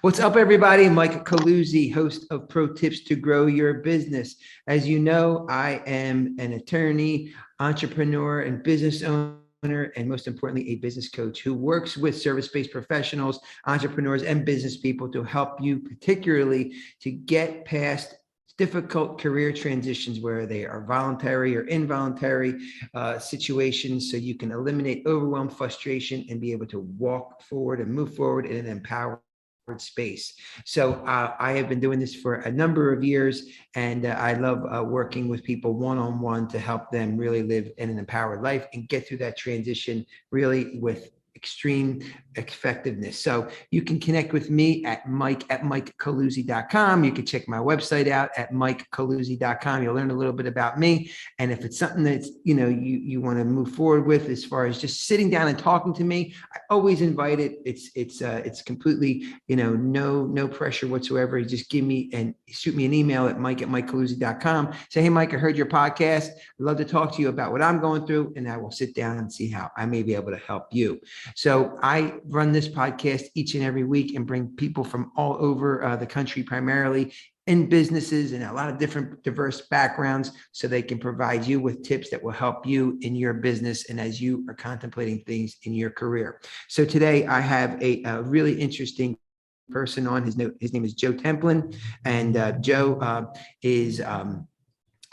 What's up, everybody? Mike Caluzzi, host of Pro Tips to Grow Your Business. As you know, I am an attorney, entrepreneur, and business owner, and most importantly, a business coach who works with service-based professionals, entrepreneurs, and business people to help you, particularly to get past difficult career transitions where they are voluntary or involuntary situations, so you can eliminate overwhelm, frustration, and be able to walk forward and move forward in an empowered space. So I have been doing this for a number of years, and I love working with people one-on-one to help them really live in an empowered life and get through that transition really with extreme effectiveness. So you can connect with me at mike@mikecaluzzi.com. You can check my website out at mikecaluzzi.com. You'll learn a little bit about me. And if it's something that's, you want to move forward with as far as just sitting down and talking to me, I always invite it. It's completely, no pressure whatsoever. You just give me and shoot me an email at mike@mikecaluzzi.com. Say, hey, Mike, I heard your podcast. I'd love to talk to you about what I'm going through, and I will sit down and see how I may be able to help you. So I run this podcast each and every week and bring people from all over the country, primarily in businesses and a lot of different diverse backgrounds, so they can provide you with tips that will help you in your business and as you are contemplating things in your career. So today I have a really interesting person on. His name is Joe Templin, and Joe is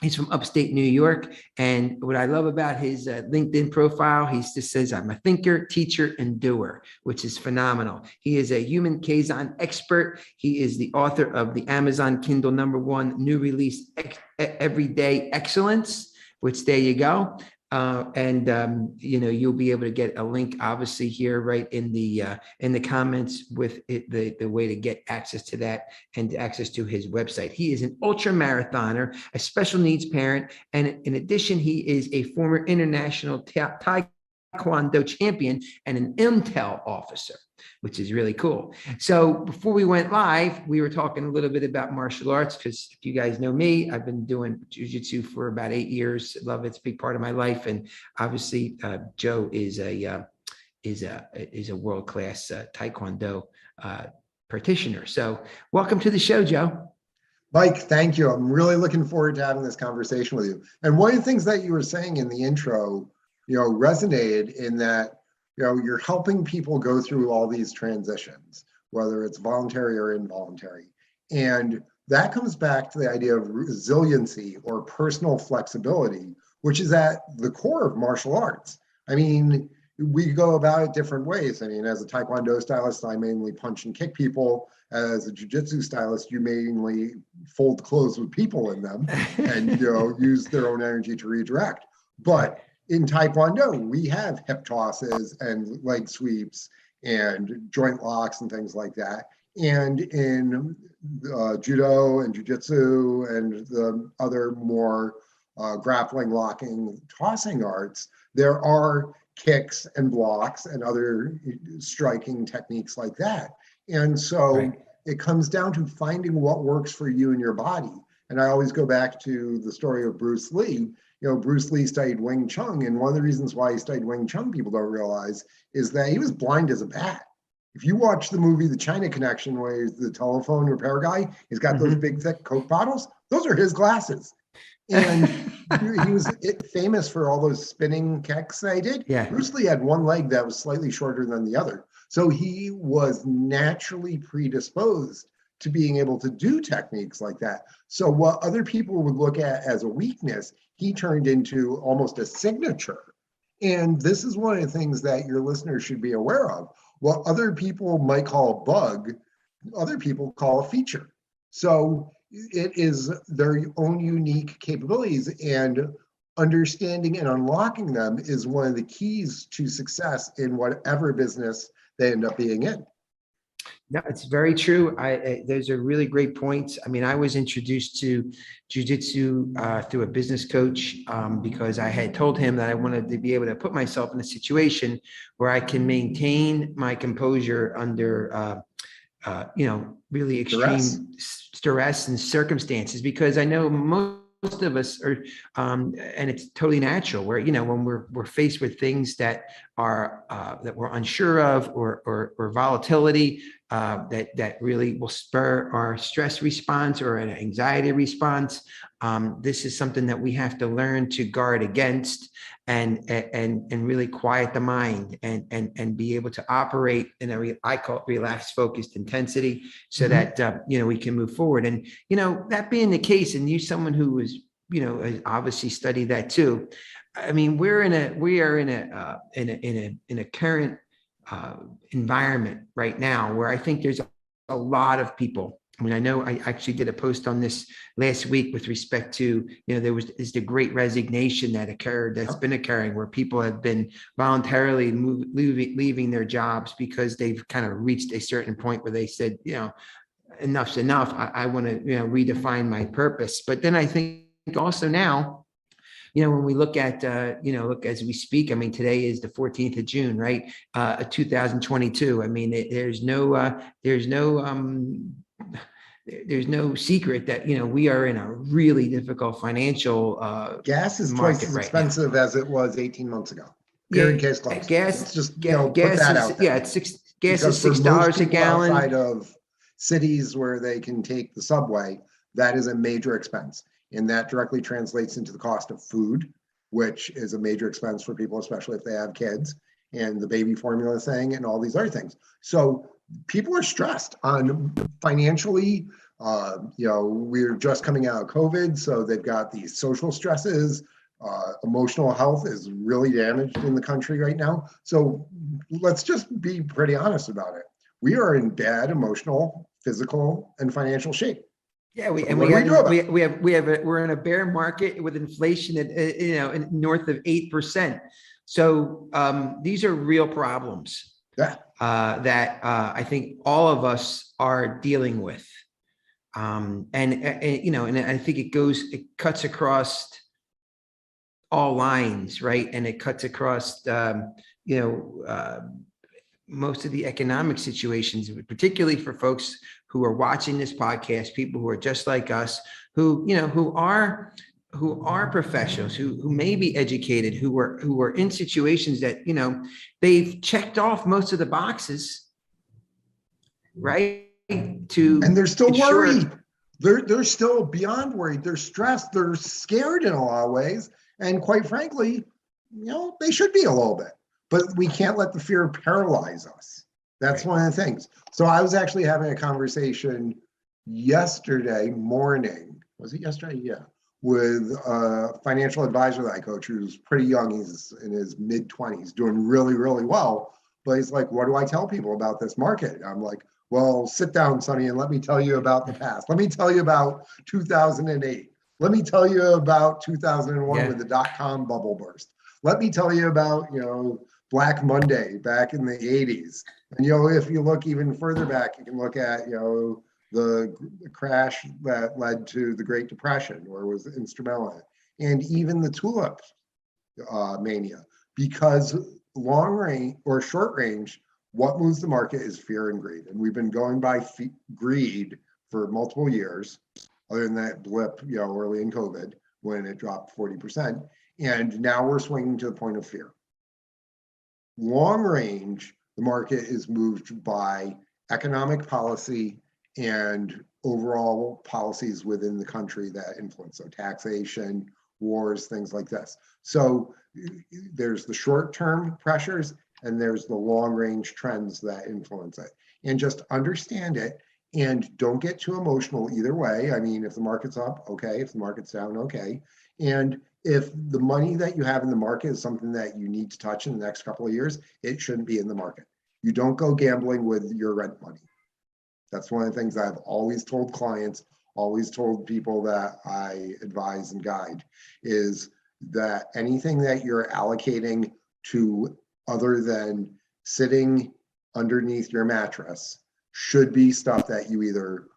he's from upstate New York. And what I love about his LinkedIn profile, he just says, I'm a thinker, teacher, and doer, which is phenomenal. He is a human Kaizen expert. He is the author of the Amazon Kindle #1 new release, Everyday Excellence, which there you go. You'll be able to get a link, obviously, here right in the comments with it, the way to get access to that and access to his website. He is an ultra marathoner, a special needs parent, and in addition, he is a former international Taekwondo champion and an Intel officer, which is really cool. So before we went live, we were talking a little bit about martial arts, because if you guys know me, I've been doing jiu-jitsu for about 8 years. Love it. It's a big part of my life. And obviously Joe is a world-class Taekwondo practitioner. So welcome to the show, Joe. Mike, thank you. I'm really looking forward to having this conversation with you. And one of the things that you were saying in the intro, resonated in that, you're helping people go through all these transitions, whether it's voluntary or involuntary. And that comes back to the idea of resiliency or personal flexibility, which is at the core of martial arts. I mean, we go about it different ways. I mean, as a Taekwondo stylist, I mainly punch and kick people. As a jiu-jitsu stylist, you mainly fold clothes with people in them and, use their own energy to redirect. But in Taekwondo, we have hip tosses and leg sweeps and joint locks and things like that. And in judo and jiu-jitsu and the other more grappling, locking, tossing arts, there are kicks and blocks and other striking techniques like that. And so It comes down to finding what works for you and your body. And I always go back to the story of Bruce Lee. Bruce Lee studied Wing Chun, and one of the reasons why he studied Wing Chun, people don't realize, is that he was blind as a bat. If you watch the movie The China Connection, where he's the telephone repair guy, he's got those big, thick Coke bottles, those are his glasses. And he was famous for all those spinning kicks that he did. Yeah. Bruce Lee had one leg that was slightly shorter than the other. So he was naturally predisposed to being able to do techniques like that. So what other people would look at as a weakness, he turned into almost a signature. And this is one of the things that your listeners should be aware of. What other people might call a bug, other people call a feature. So it is their own unique capabilities, and understanding and unlocking them is one of the keys to success in whatever business they end up being in. No, it's very true. Those are really great points. I mean, I was introduced to jiu-jitsu through a business coach because I had told him that I wanted to be able to put myself in a situation where I can maintain my composure under, really extreme stress and circumstances, because I know most of us are, and it's totally natural, where, when we're faced with things that are that we're unsure of, or volatility, that really will spur our stress response or an anxiety response. This is something that we have to learn to guard against and really quiet the mind and be able to operate in I call it relaxed, focused intensity, so that we can move forward. And that being the case, and you, someone who was obviously studied that too. I mean, we are in a current environment right now where I think there's a lot of people. I mean, I know I actually did a post on this last week with respect to, is the great resignation that's been occurring, where people have been voluntarily leaving their jobs because they've kind of reached a certain point where they said, enough's enough. I want to, redefine my purpose. But then I think also now, when we look at, look as we speak, I mean, today is the 14th of June, right? 2022. I mean, there's no secret that, we are in a really difficult financial gas is twice as expensive as it was 18 months ago. Period, case closed. Let's just, put that out there. Yeah, gas is $6 a gallon. Outside of cities where they can take the subway, that is a major expense. And that directly translates into the cost of food, which is a major expense for people, especially if they have kids, and the baby formula thing and all these other things. So people are stressed on financially. We're just coming out of COVID, so they've got these social stresses. Emotional health is really damaged in the country right now. So let's just be pretty honest about it. We are in bad emotional, physical, and financial shape. Yeah, we're in a bear market with inflation at north of 8%. So these are real problems that I think all of us are dealing with, and I think it cuts across all lines, right? And it cuts across most of the economic situations, particularly for folks who are watching this podcast, people who are just like us, who are professionals, who may be educated, who are in situations that, they've checked off most of the boxes, right? And they're still worried. They're still beyond worried. They're stressed. They're scared in a lot of ways. And quite frankly, they should be a little bit. But we can't let the fear paralyze us. That's one of the things. So I was actually having a conversation yesterday morning. Was it yesterday? Yeah. With a financial advisor that I coach who's pretty young. He's in his mid-20s, doing really, really well. But he's like, what do I tell people about this market? I'm like, well, sit down, Sonny, and let me tell you about the past. Let me tell you about 2008. Let me tell you about 2001 when the dot-com bubble burst. Let me tell you about, Black Monday back in the 80s. And, if you look even further back, you can look at, the crash that led to the Great Depression, or was instrumental in it, and even the tulip mania. Because long range or short range, what moves the market is fear and greed. And we've been going by greed for multiple years, other than that blip, early in COVID when it dropped 40%. And now we're swinging to the point of fear. Long range, the market is moved by economic policy and overall policies within the country that influence. So taxation, wars, things like this. So there's the short-term pressures and there's the long-range trends that influence it. And just understand it and don't get too emotional either way. I mean, if the market's up, okay. If the market's down, okay. And if the money that you have in the market is something that you need to touch in the next couple of years, it shouldn't be in the market. You don't go gambling with your rent money. That's one of the things I've always told clients, always told people that I advise and guide, is that anything that you're allocating to other than sitting underneath your mattress should be stuff that you either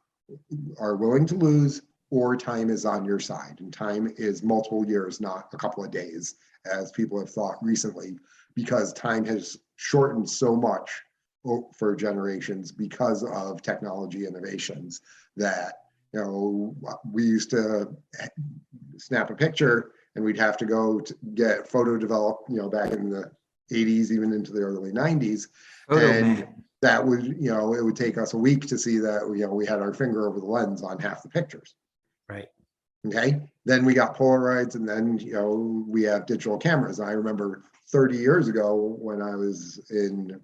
are willing to lose or time is on your side. And time is multiple years, not a couple of days, as people have thought recently, because time has shortened so much for generations because of technology innovations that, we used to snap a picture and we'd have to go to get photo developed, back in the 80s, even into the early 90s. that would, it would take us a week to see that, we had our finger over the lens on half the pictures. Right. Okay. Then we got Polaroids, and then, we have digital cameras. I remember 30 years ago when I was in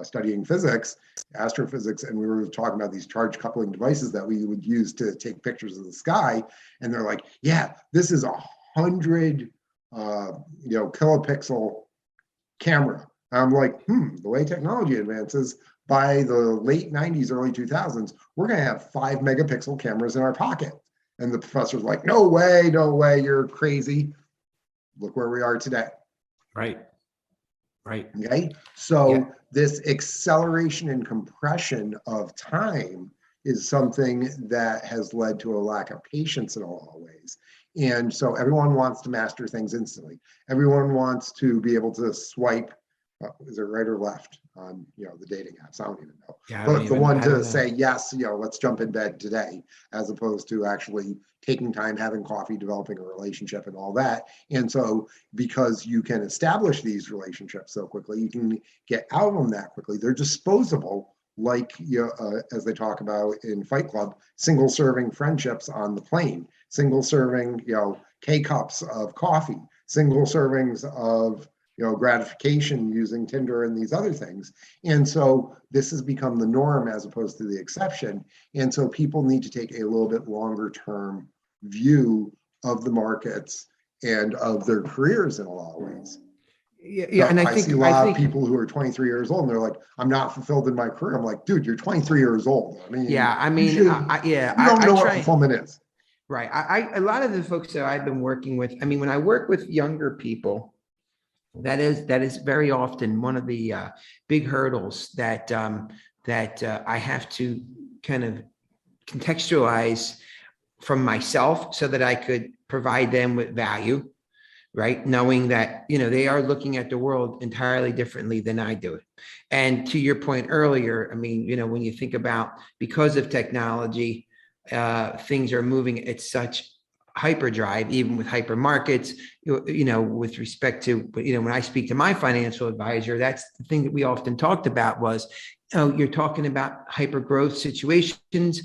studying physics, astrophysics, and we were talking about these charge coupling devices that we would use to take pictures of the sky. And they're like, yeah, this is 100, kilopixel camera. I'm like, the way technology advances, by the late 90s, early 2000s, we're going to have 5 megapixel cameras in our pocket. And the professor's like, no way, you're crazy. Look where we are today. Right. Right. Okay. So this acceleration and compression of time is something that has led to a lack of patience in a lot of ways. And so everyone wants to master things instantly. Everyone wants to be able to swipe, is it right or left on, the dating apps? I don't even know. Yeah, but the one to say, yes, let's jump in bed today, as opposed to actually taking time, having coffee, developing a relationship and all that. And so because you can establish these relationships so quickly, you can get out of them that quickly. They're disposable, like, as they talk about in Fight Club, single serving friendships on the plane, single serving, K-cups of coffee, single servings of, gratification using Tinder and these other things. And so this has become the norm as opposed to the exception. And so people need to take a little bit longer term view of the markets and of their careers in a lot of ways. Yeah, and I see a lot of people who are 23 years old and they're like, I'm not fulfilled in my career. I'm like, dude, you're 23 years old. I mean, you don't know what fulfillment is. Right. A lot of the folks that I've been working with, I mean, when I work with younger people, that is very often one of the big hurdles that I have to kind of contextualize from myself so that I could provide them with value, right? Knowing that, they are looking at the world entirely differently than I do it. And to your point earlier, I mean, when you think about, because of technology, things are moving at such hyperdrive, even with hypermarkets, with respect to, when I speak to my financial advisor, that's the thing that we often talked about was, you're talking about hyper growth situations, and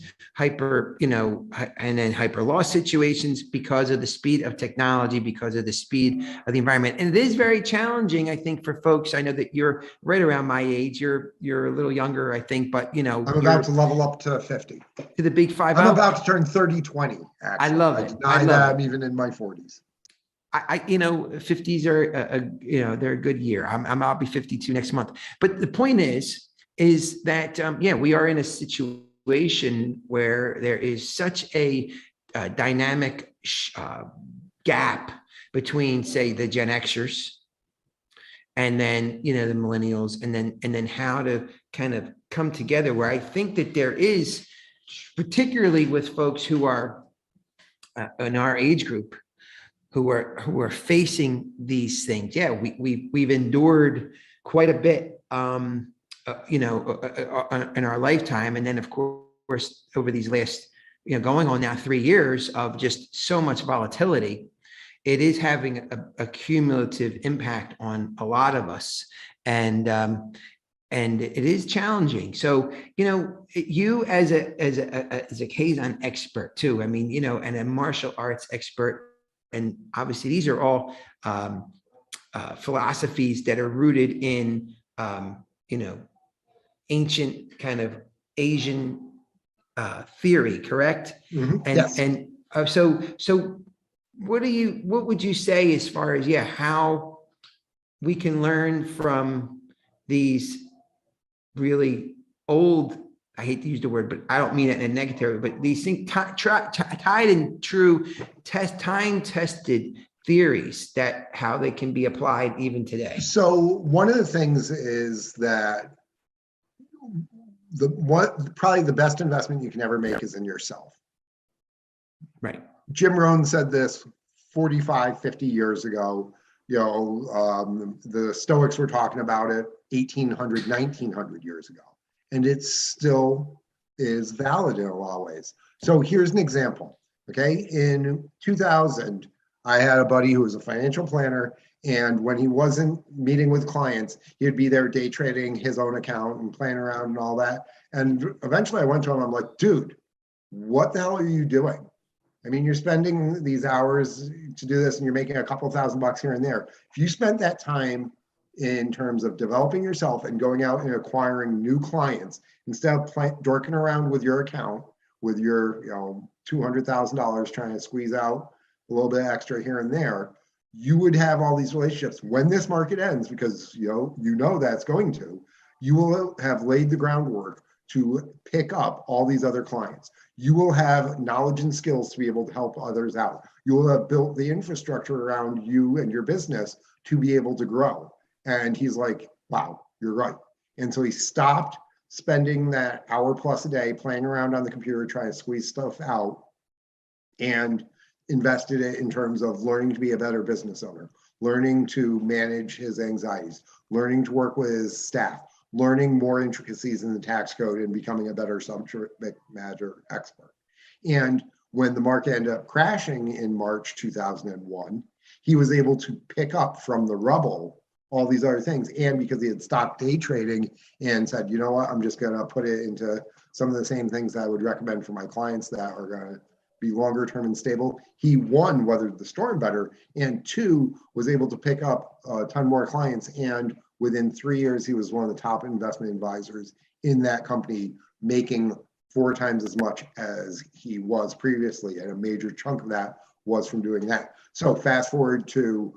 then hyper loss situations because of the speed of technology, because of the speed of the environment. And it is very challenging, I think, for folks. I know that you're right around my age. You're a little younger, I think, but I'm about to level up to 50. To the big 5. I'm about to turn 30-20. Actually, I love it. I love that. I'm even in my 40s. 50s are they're a good year. I'll be 52 next month. But the point is that we are in a situation where there is such a dynamic gap between, say, the Gen Xers and then the millennials, and then how to kind of come together, where I think that there is, particularly with folks who are in our age group, who are facing these things. Yeah, we've endured quite a bit, in our lifetime, and then of course over these last, going on now 3 years of just so much volatility, it is having a cumulative impact on a lot of us, and it is challenging. So, you as a Kaizen expert too, I mean, and a martial arts expert. And obviously, these are all philosophies that are rooted in, ancient kind of Asian theory, correct? Mm-hmm. And yes. So what would you say as far as how we can learn from these really old, I hate to use the word, but I don't mean it in a negative way, but these things tied and true, time-tested theories, that how they can be applied even today. So one of the things is that probably the best investment you can ever make is in yourself. Right. Jim Rohn said this 45, 50 years ago. The Stoics were talking about it 1800, 1900 years ago. And it still is valid in a lot of ways. So here's an example, okay? In 2000, I had a buddy who was a financial planner, And when he wasn't meeting with clients, he'd be there day trading his own account and playing around and all that. And eventually I went to him, I'm like, dude, what the hell are you doing? I mean, you're spending these hours to do this and you're making a couple $1,000 here and there. If you spent that time in terms of developing yourself and going out and acquiring new clients, instead of dorking around with your account, with your $200,000 trying to squeeze out a little bit extra here and there, you would have all these relationships. When this market ends, because you know that's going to, you will have laid the groundwork to pick up all these other clients. You will have knowledge and skills to be able to help others out. You will have built the infrastructure around you and your business to be able to grow. And he's like, wow, you're right. And so he stopped spending that hour plus a day playing around on the computer, trying to squeeze stuff out, and invested it in terms of learning to be a better business owner, learning to manage his anxieties, learning to work with his staff, learning more intricacies in the tax code, and becoming a better subject matter expert. And when the market ended up crashing in March 2001, he was able to pick up from the rubble all these other things. And because he had stopped day trading and said, you know what, I'm just going to put it into some of the same things that I would recommend for my clients that are going to be longer term and stable, he, one, weathered the storm better, and two, was able to pick up a ton more clients. And within 3 years, he was one of the top investment advisors in that company, making 4 times as much as he was previously. And a major chunk of that was from doing that. So fast forward to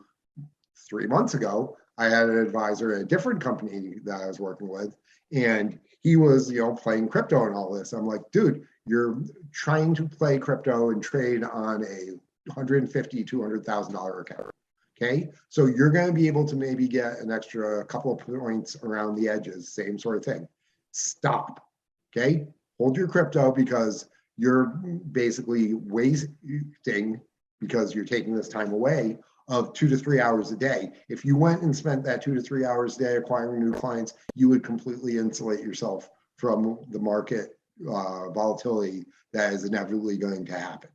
3 months ago, I had an advisor at a different company that I was working with, and he was, playing crypto and all this. I'm like, dude, you're trying to play crypto and trade on a $150,000, $200,000 account. Okay, so you're going to be able to maybe get an extra couple of points around the edges, same sort of thing. Stop. Okay, hold your crypto, because you're basically wasting, because you're taking this time away, of 2 to 3 hours a day. If you went and spent that 2 to 3 hours a day acquiring new clients, you would completely insulate yourself from the market volatility that is inevitably going to happen.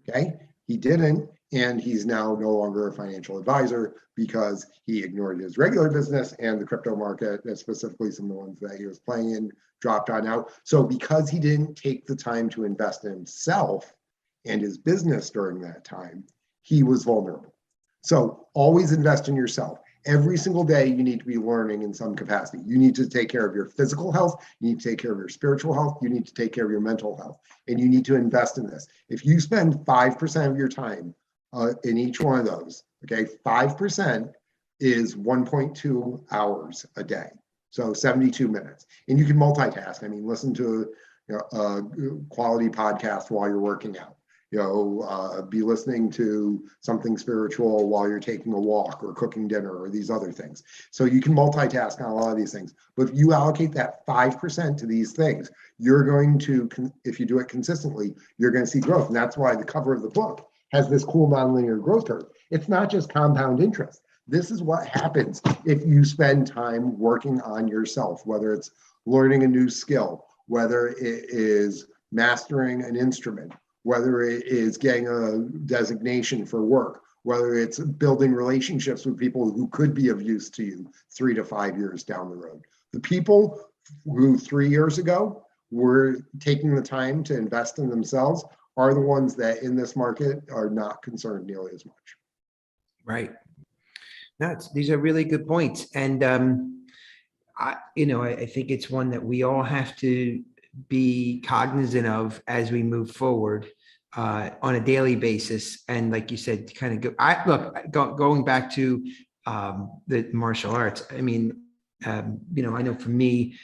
Okay, he didn't, and he's now no longer a financial advisor because he ignored his regular business, and the crypto market, and specifically some of the ones that he was playing in, dropped on out. So because he didn't take the time to invest in himself and his business during that time, he was vulnerable. So always invest in yourself. Every single day, you need to be learning in some capacity. You need to take care of your physical health. You need to take care of your spiritual health. You need to take care of your mental health. And you need to invest in this. If you spend 5% of your time in each one of those, okay, 5% is 1.2 hours a day. So 72 minutes. And you can multitask. I mean, listen to a quality podcast while you're working out. Be listening to something spiritual while you're taking a walk or cooking dinner or these other things. So you can multitask on a lot of these things. But if you allocate that 5% to these things, you're going to, if you do it consistently, you're going to see growth. And that's why the cover of the book has this cool nonlinear growth curve. It's not just compound interest. This is what happens if you spend time working on yourself, whether it's learning a new skill, whether it is mastering an instrument, whether it is getting a designation for work, whether it's building relationships with people who could be of use to you 3 to 5 years down the road. The people who 3 years ago were taking the time to invest in themselves are the ones that in this market are not concerned nearly as much. Right. These are really good points. And, I think it's one that we all have to be cognizant of as we move forward on a daily basis. And like you said, kind of going back to the martial arts. I mean, I know for me,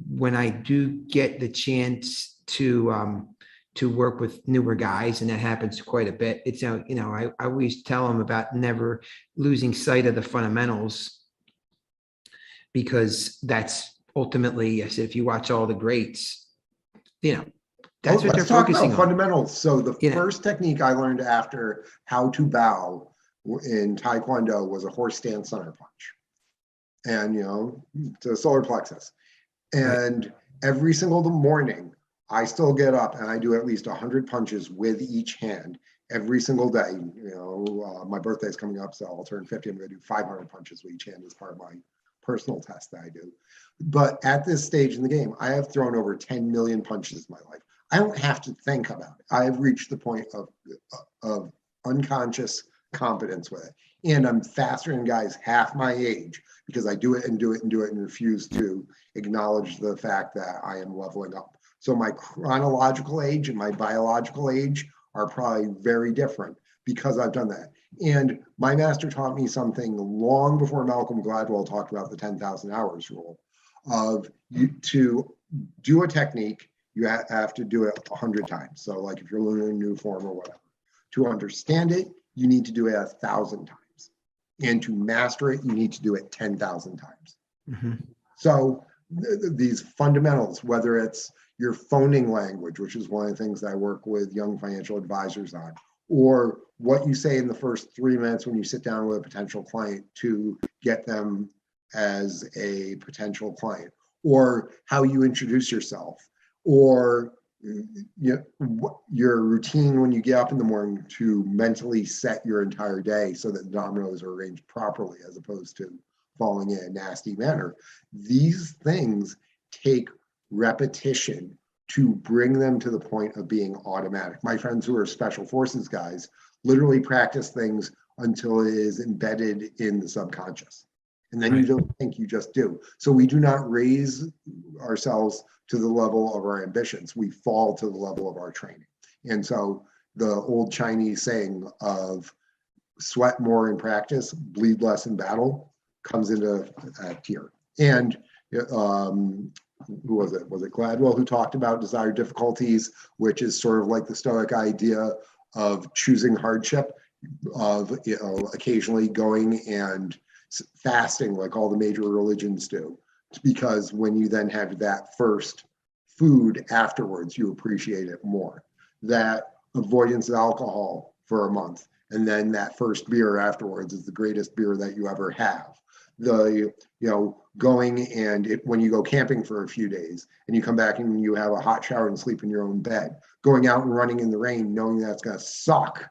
when I do get the chance to work with newer guys, and that happens quite a bit, it's, I always tell them about never losing sight of the fundamentals, because that's ultimately, I said, if you watch all the greats, that's what they're focusing on. Fundamentals. So the first technique I learned after how to bow in Taekwondo was a horse stance center punch, and to the solar plexus. And every single morning, I still get up and I do at least 100 punches with each hand. every single day. My birthday is coming up, so I'll turn 50. I'm going to do 500 punches with each hand as part of my personal test that I do. But at this stage in the game, I have thrown over 10 million punches in my life. I don't have to think about it. I've reached the point of unconscious competence with it. And I'm faster than guys half my age because I do it and do it and do it and refuse to acknowledge the fact that I am leveling up. So my chronological age and my biological age are probably very different because I've done that. And my master taught me something long before Malcolm Gladwell talked about the 10,000 hours rule of to do a technique, you have to do it 100 times. So like if you're learning a new form or whatever, to understand it, you need to do it 1,000 times. And to master it, you need to do it 10,000 times. Mm-hmm. So these fundamentals, whether it's your phoning language, which is one of the things that I work with young financial advisors on, or what you say in the first 3 minutes when you sit down with a potential client to get them as a potential client, or how you introduce yourself, or your routine when you get up in the morning to mentally set your entire day so that the dominoes are arranged properly as opposed to falling in a nasty manner. These things take repetition to bring them to the point of being automatic. My friends who are special forces guys literally practice things until it is embedded in the subconscious. And then you don't think, you just do. So we do not raise ourselves to the level of our ambitions. We fall to the level of our training. And so the old Chinese saying of sweat more in practice, bleed less in battle comes into that tier. And who was it? Was it Gladwell who talked about desired difficulties, which is sort of like the Stoic idea of choosing hardship, of occasionally going and fasting like all the major religions do, because when you then have that first food afterwards, you appreciate it more. That avoidance of alcohol for a month, and then that first beer afterwards is the greatest beer that you ever have. The going and when you go camping for a few days and you come back and you have a hot shower and sleep in your own bed, going out and running in the rain knowing that's going to suck,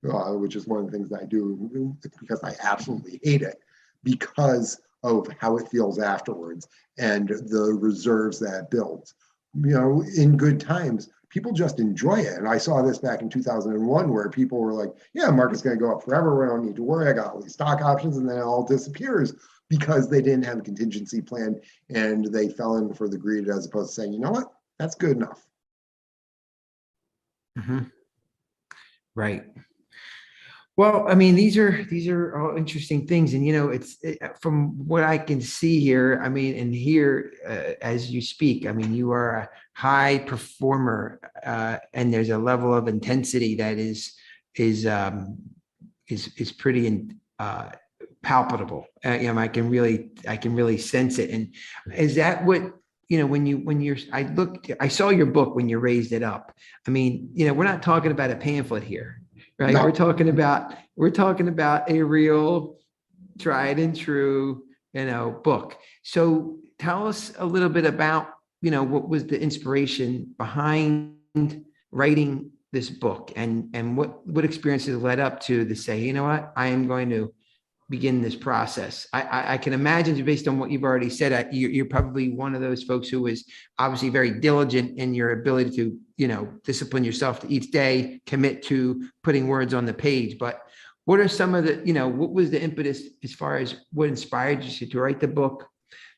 which is one of the things that I do because I absolutely hate it, because of how it feels afterwards and the reserves that it builds. In good times, people just enjoy it. And I saw this back in 2001 where people were like, yeah, market's going to go up forever. We don't need to worry. I got all these stock options, and then it all disappears because they didn't have a contingency plan and they fell in for the greed as opposed to saying, you know what, that's good enough. Mm-hmm. Right. Well, I mean, these are all interesting things, and from what I can see here, I mean, and hear as you speak, I mean, you are a high performer, and there's a level of intensity that is pretty palpable. I can really sense it. And is that what? I saw your book when you raised it up. I mean, we're not talking about a pamphlet here. Right. No. We're talking about a real tried and true, book. So tell us a little bit about, what was the inspiration behind writing this book, and what experiences led up to say, you know what, I am going to begin this process. I can imagine, based on what you've already said, you're probably one of those folks who is obviously very diligent in your ability to, discipline yourself to each day, commit to putting words on the page. But what are some of the, what was the impetus as far as what inspired you to write the book?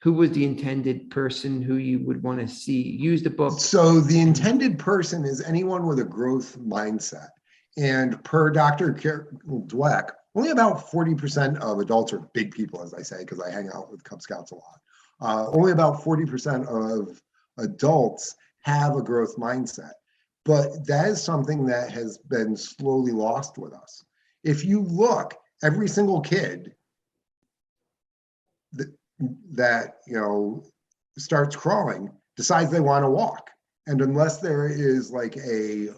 Who was the intended person who you would want to see use the book? So the intended person is anyone with a growth mindset. And per Dr. Dweck, only about 40% of adults are big people, as I say, because I hang out with Cub Scouts a lot. Only about 40% of adults have a growth mindset. But that is something that has been slowly lost with us. If you look, every single kid that starts crawling decides they want to walk. And unless there is like a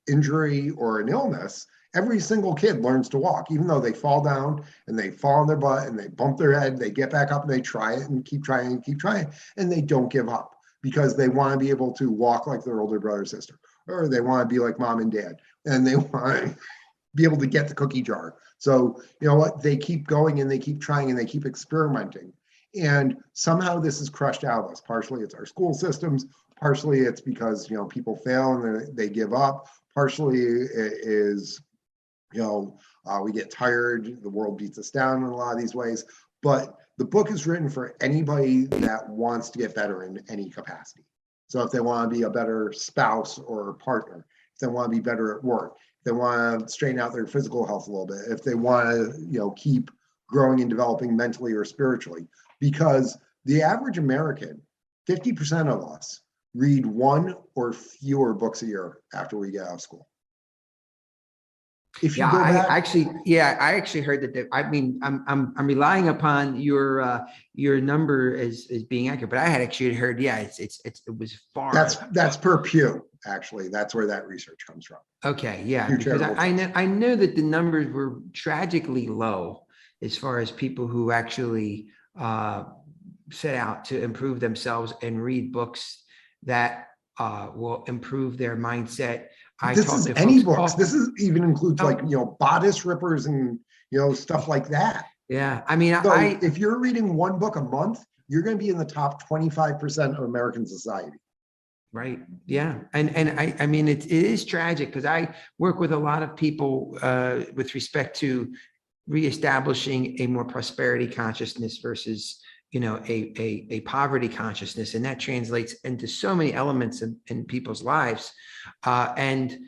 injury or an illness, every single kid learns to walk, even though they fall down and they fall on their butt and they bump their head, they get back up and they try it and keep trying and keep trying, and they don't give up because they want to be able to walk like their older brother or sister. or they want to be like mom and dad, and they want to be able to get the cookie jar. So, you know what, they keep going and they keep trying and they keep experimenting. And somehow this is crushed out of us. Partially it's our school systems, partially it's because, you know, people fail and they give up. Partially it is, you know, we get tired, the world beats us down in a lot of these ways. But the book is written for anybody that wants to get better in any capacity. So if they want to be a better spouse or partner, if they want to be better at work, if they want to straighten out their physical health a little bit, if they want to, you know, keep growing and developing mentally or spiritually, because the average American, 50% of us read one or fewer books a year after we get out of school. If you Yeah, go back, I actually heard that. I mean, I'm relying upon your number as being accurate, but I had actually heard, yeah, it was far. that's per Pew, actually. That's where that research comes from. Okay, yeah, Pew because Charitable I know that the numbers were tragically low as far as people who actually set out to improve themselves and read books that will improve their mindset. This is any books. This is even includes like, you know, bodice rippers and, you know, stuff like that. Yeah, I mean, So if you're reading one book a month, you're going to be in the top 25% of American society. Right. Yeah. And I mean, it is tragic because I work with a lot of people with respect to reestablishing a more prosperity consciousness versus, you know, a poverty consciousness. And that translates into so many elements in people's lives. And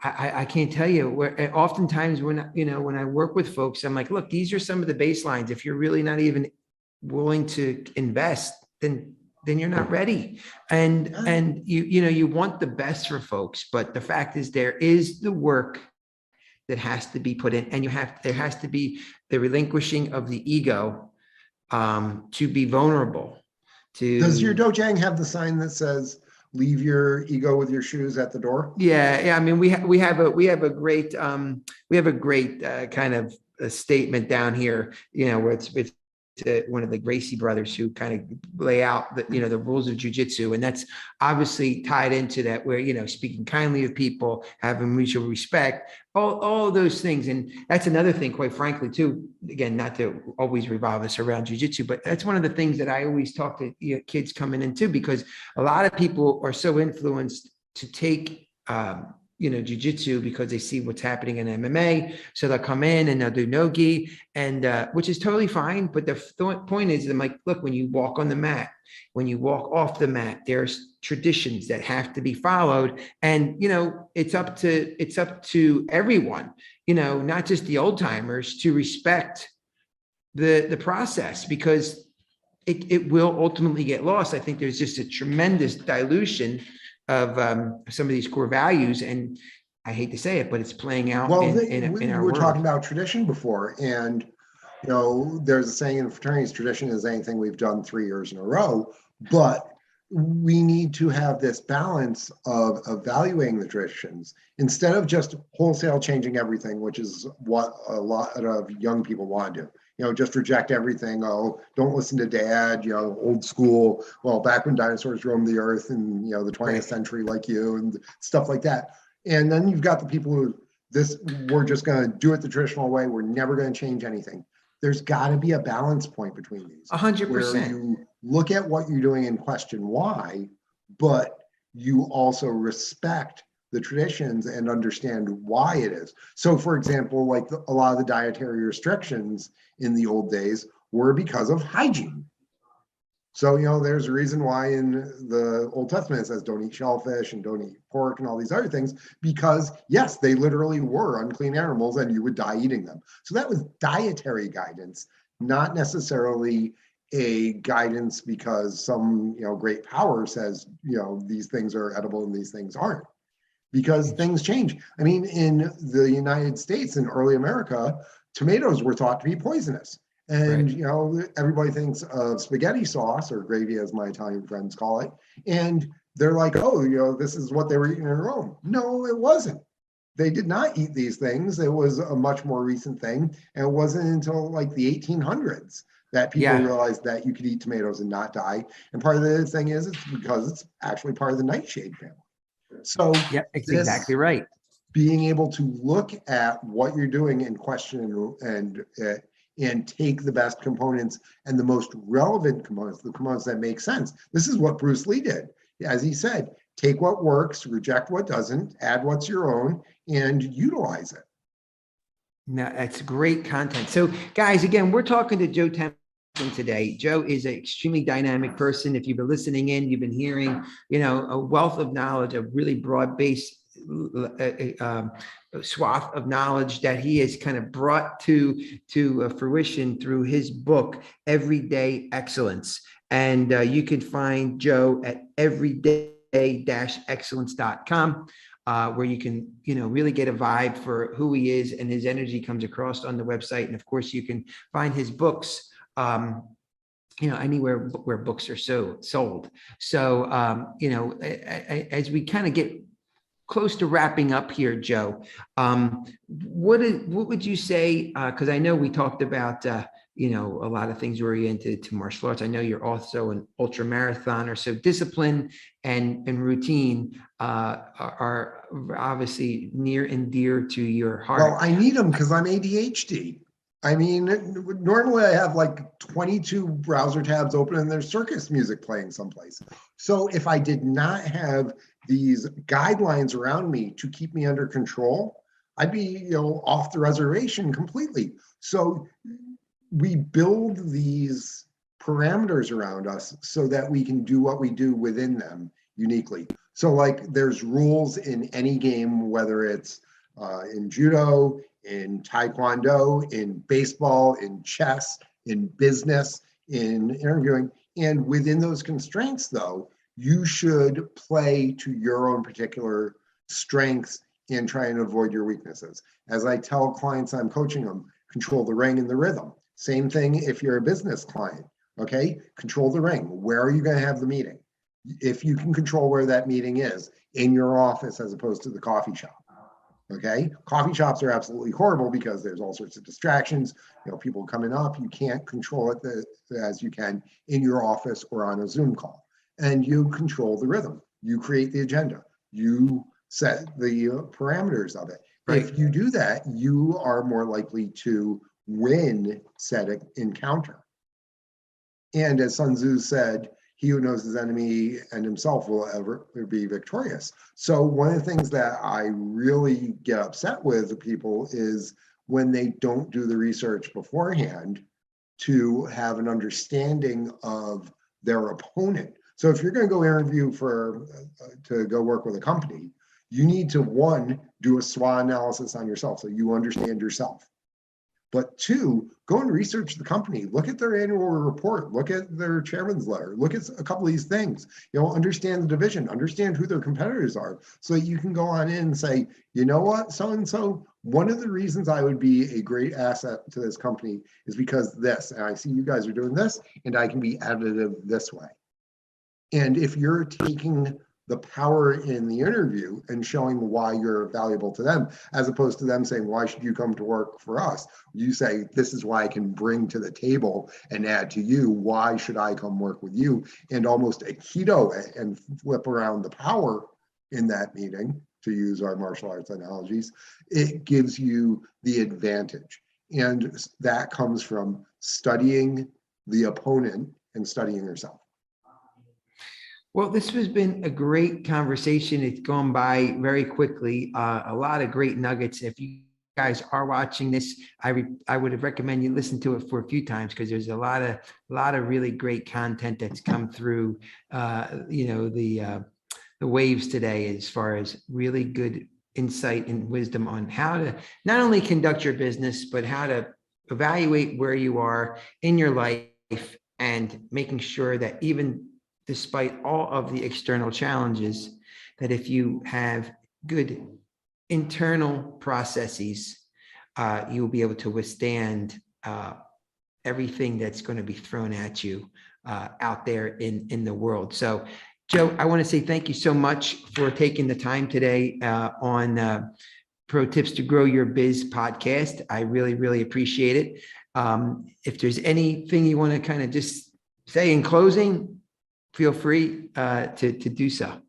I can't tell you where oftentimes when, you know, when I work with folks, I'm like, look, these are some of the baselines. If you're really not even willing to invest, then you're not ready. And you know, you want the best for folks, but the fact is there is the work that has to be put in, and there has to be the relinquishing of the ego to be vulnerable. Does your dojang have the sign that says leave your ego with your shoes at the door? Yeah. I mean, we have a great kind of a statement down here, you know, where it's one of the Gracie brothers who kind of lay out the, you know, the rules of jujitsu. And that's obviously tied into that, where, you know, speaking kindly of people, having mutual respect, all of those things. And that's another thing, quite frankly, too, again, not to always revolve this around jujitsu, but that's one of the things that I always talk to, you know, kids coming into, because a lot of people are so influenced to take, you know, jujitsu because they see what's happening in MMA. So they'll come in and they'll do no-gi, and which is totally fine. But the point is, I'm like, look, when you walk on the mat, when you walk off the mat, there's traditions that have to be followed. And, you know, it's up to everyone, you know, not just the old timers, to respect the process, because it will ultimately get lost. I think there's just a tremendous dilution of some of these core values, and I hate to say it, but it's playing out in our world. Talking about tradition before, and you know, there's a saying in fraternities, tradition is anything we've done 3 years in a row, but we need to have this balance of evaluating the traditions instead of just wholesale changing everything, which is what a lot of young people want to do. You know, just reject everything. Oh, don't listen to dad, you know, old school. Well, back when dinosaurs roamed the earth and, you know, the 20th century, like you, and stuff like that. And then you've got the people who, we're just going to do it the traditional way. We're never going to change anything. There's got to be a balance point between these. 100%. Where you look at what you're doing and question why, but you also respect the traditions and understand why it is. So for example, like a lot of the dietary restrictions in the old days were because of hygiene. So, you know, there's a reason why in the Old Testament it says don't eat shellfish and don't eat pork and all these other things, because yes, they literally were unclean animals and you would die eating them. So that was dietary guidance, not necessarily a guidance because some, you know, great power says, you know, these things are edible and these things aren't. Because things change. I mean, in the United States, in early America, tomatoes were thought to be poisonous. And, you know, everybody thinks of spaghetti sauce or gravy, as my Italian friends call it. And they're like, oh, you know, this is what they were eating in Rome. No, it wasn't. They did not eat these things. It was a much more recent thing. And it wasn't until like the 1800s that people Yeah. realize that you could eat tomatoes and not die. And part of the thing is it's because it's actually part of the nightshade family. So Yeah, it's exactly this right. being able to look at what you're doing and question and take the best components and the most relevant components, the components that make sense. This is what Bruce Lee did. As he said, take what works, reject what doesn't, add what's your own, and utilize it. No, that's great content. So, guys, again, we're talking to Joe Templin today. Joe is an extremely dynamic person. If you've been listening in, you've been hearing, a wealth of knowledge, a really broad-based swath of knowledge that he has kind of brought to fruition through his book, Everyday Excellence. And you can find Joe at everyday-excellence.com. Where you can, really get a vibe for who he is, and his energy comes across on the website. And of course, you can find his books, anywhere where books are sold. So, as we kind of get close to wrapping up here, Joe, what would you say? Because I know we talked about, a lot of things oriented to martial arts. I know you're also an ultra marathoner, so discipline and routine are obviously near and dear to your heart. Well, I need them because I'm ADHD. I mean, normally I have like 22 browser tabs open and there's circus music playing someplace. So if I did not have these guidelines around me to keep me under control, I'd be, off the reservation completely. So we build these parameters around us so that we can do what we do within them uniquely. So like there's rules in any game, whether it's in judo, in taekwondo, in baseball, in chess, in business, in interviewing. And within those constraints, though, you should play to your own particular strengths and try and avoid your weaknesses. As I tell clients I'm coaching them, control the ring and the rhythm. Same thing if you're a business client, okay? Control the ring. Where are you going to have the meeting? If you can control where that meeting is, in your office as opposed to the coffee shop. Okay, coffee shops are absolutely horrible because there's all sorts of distractions. People coming up, you can't control it as you can in your office or on a Zoom call. And you control the rhythm. You create the agenda. You set the parameters of it. Right. If you do that, you are more likely to win said encounter. And as Sun Tzu said, he who knows his enemy and himself will ever be victorious. So one of the things that I really get upset with people is when they don't do the research beforehand to have an understanding of their opponent. So if you're going to go interview to go work with a company, you need to, one, do a SWOT analysis on yourself so you understand yourself. But two, go and research the company. Look at their annual report. Look at their chairman's letter. Look at a couple of these things. Understand the division. Understand who their competitors are, so that you can go on in and say, you know what, so and so. One of the reasons I would be a great asset to this company is because this, and I see you guys are doing this, and I can be additive this way. And if you're taking the power in the interview and showing why you're valuable to them, as opposed to them saying, why should you come to work for us? You say, this is why I can bring to the table and add to you. Why should I come work with you? And almost aikido it and flip around the power in that meeting, to use our martial arts analogies, it gives you the advantage. And that comes from studying the opponent and studying yourself. Well, this has been a great conversation. It's gone by very quickly. A lot of great nuggets. If you guys are watching this, I would recommend you listen to it for a few times, because there's a lot of really great content that's come through. The waves today, as far as really good insight and wisdom on how to not only conduct your business, but how to evaluate where you are in your life, and making sure that even despite all of the external challenges, that if you have good internal processes, you'll be able to withstand everything that's going to be thrown at you out there in the world. So, Joe, I want to say thank you so much for taking the time today on Pro Tips to Grow Your Biz podcast. I really, really appreciate it. If there's anything you want to kind of just say in closing, feel free to do so.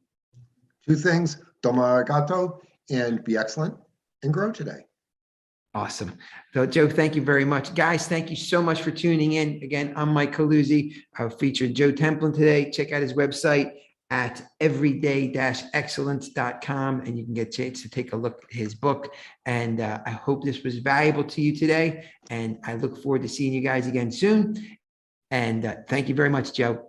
Two things, toma arigato, and be excellent and grow today. Awesome. So, Joe, thank you very much. Guys, thank you so much for tuning in. Again, I'm Mike Caluzzi. I featured Joe Templin today. Check out his website at everyday-excellence.com, and you can get a chance to take a look at his book. And I hope this was valuable to you today. And I look forward to seeing you guys again soon. And thank you very much, Joe.